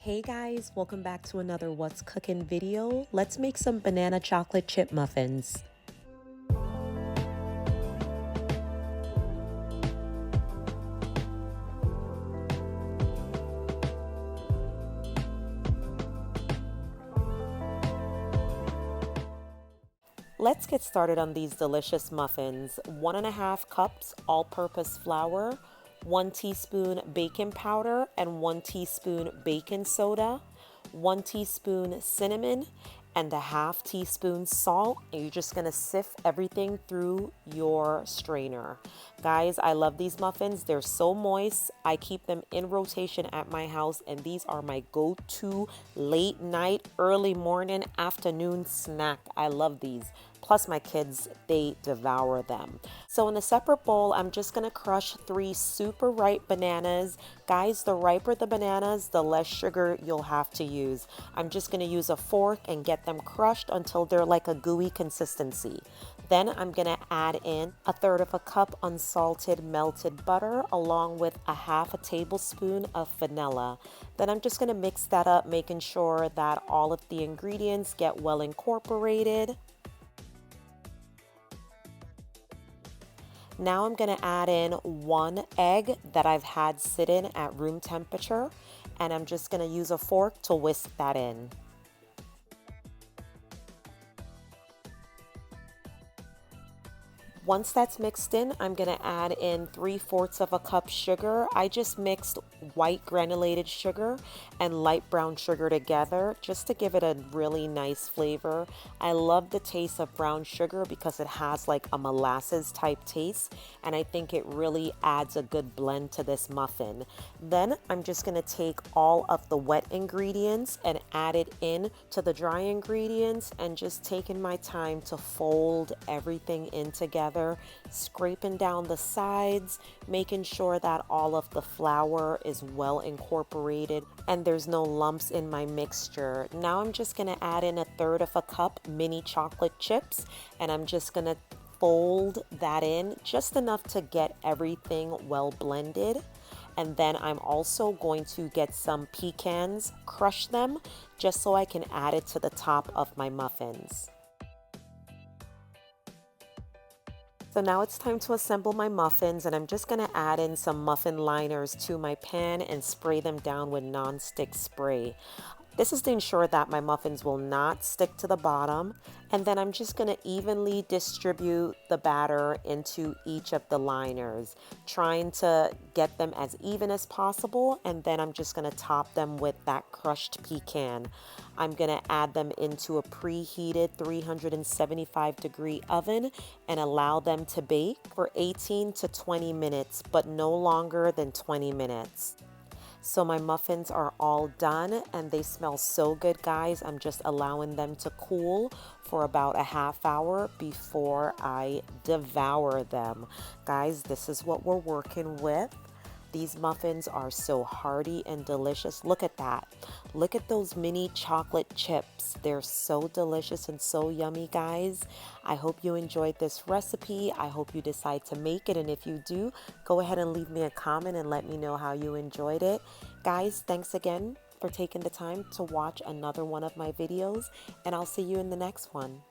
Hey guys, welcome back to another What's Cooking video. Let's make some banana chocolate chip muffins. Let's get started on these delicious muffins. 1.5 cups all-purpose flour, 1 teaspoon baking powder and 1 teaspoon baking soda, 1 teaspoon cinnamon, and 1/2 teaspoon salt. And you're just gonna sift everything through your strainer. Guys, I love these muffins. They're so moist. I keep them in rotation at my house, and these are my go-to late night, early morning, afternoon snack. I love these. Plus my kids, they devour them. So in a separate bowl, I'm just gonna crush 3 super ripe bananas. Guys, the riper the bananas, the less sugar you'll have to use. I'm just gonna use a fork and get them crushed until they're like a gooey consistency. Then I'm gonna add in 1/3 cup unsalted melted butter along with 1/2 tablespoon of vanilla. Then I'm just gonna mix that up, making sure that all of the ingredients get well incorporated. Now I'm going to add in 1 egg that I've had sitting at room temperature, and I'm just going to use a fork to whisk that in. Once that's mixed in, I'm going to add in 3/4 cup sugar. I just mixed white granulated sugar and light brown sugar together just to give it a really nice flavor. I love the taste of brown sugar because it has like a molasses type taste, and I think it really adds a good blend to this muffin. Then I'm just going to take all of the wet ingredients and add it in to the dry ingredients, and just taking my time to fold everything in together, scraping down the sides, making sure that all of the flour is well incorporated and there's no lumps in my mixture. Now I'm just going to add in 1/3 cup mini chocolate chips, and I'm just going to fold that in just enough to get everything well blended. And then I'm also going to get some pecans, crush them just so I can add it to the top of my muffins. So now it's time to assemble my muffins, and I'm just going to add in some muffin liners to my pan and spray them down with non-stick spray. This is to ensure that my muffins will not stick to the bottom. And then I'm just going to evenly distribute the batter into each of the liners, trying to get them as even as possible. And then I'm just going to top them with that crushed pecan. I'm going to add them into a preheated 375-degree oven and allow them to bake for 18 to 20 minutes, but no longer than 20 minutes. So my muffins are all done and they smell so good, guys. I'm just allowing them to cool for about a half hour before I devour them. Guys, this is what we're working with. These muffins are so hearty and delicious. Look at that. Look at those mini chocolate chips. They're so delicious and so yummy, guys. I hope you enjoyed this recipe. I hope you decide to make it. And if you do, go ahead and leave me a comment and let me know how you enjoyed it. Guys, thanks again for taking the time to watch another one of my videos, and I'll see you in the next one.